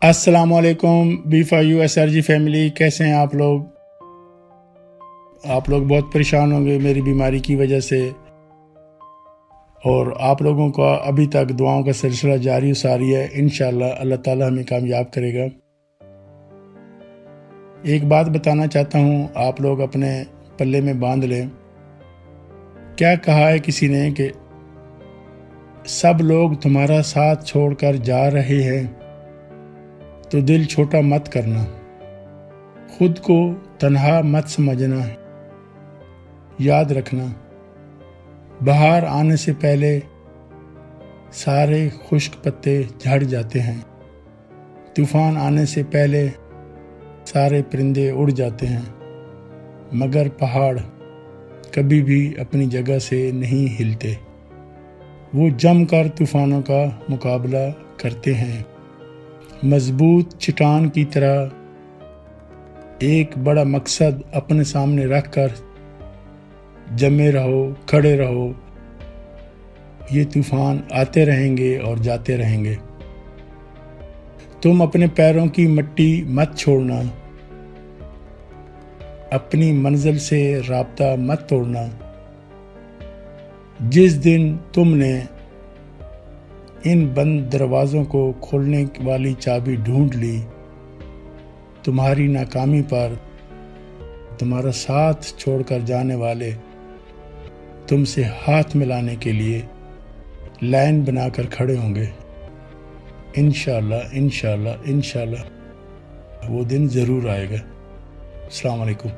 السلام علیکم B5U family, کیسے ہیں آپ لوگ بہت پریشان ہوں گے میری بیماری کی وجہ سے، اور آپ لوگوں کا ابھی تک دعاؤں کا سلسلہ جاری و ساری ہے۔ انشاءاللہ اللہ تعالی ہمیں کامیاب کرے گا۔ ایک بات بتانا چاہتا ہوں، آپ لوگ اپنے پلے میں باندھ لیں۔ کیا کہا ہے کسی نے کہ سب لوگ تمہارا ساتھ چھوڑ کر جا رہے ہیں تو دل چھوٹا مت کرنا، خود کو تنہا مت سمجھنا، یاد رکھنا بہار آنے سے پہلے سارے خشک پتے جھڑ جاتے ہیں، طوفان آنے سے پہلے سارے پرندے اڑ جاتے ہیں، مگر پہاڑ کبھی بھی اپنی جگہ سے نہیں ہلتے، وہ جم کر طوفانوں کا مقابلہ کرتے ہیں۔ مضبوط چٹان کی طرح ایک بڑا مقصد اپنے سامنے رکھ کر جمے رہو، کھڑے رہو۔ یہ طوفان آتے رہیں گے اور جاتے رہیں گے۔ تم اپنے پیروں کی مٹی مت چھوڑنا، اپنی منزل سے رابطہ مت توڑنا۔ جس دن تم نے ان بند دروازوں کو کھولنے والی چابی ڈھونڈ لی، تمہاری ناکامی پر تمہارا ساتھ چھوڑ کر جانے والے تم سے ہاتھ ملانے کے لیے لائن بنا کر کھڑے ہوں گے۔ انشاءاللہ انشاءاللہ انشاءاللہ وہ دن ضرور آئے گا۔ السلام علیکم۔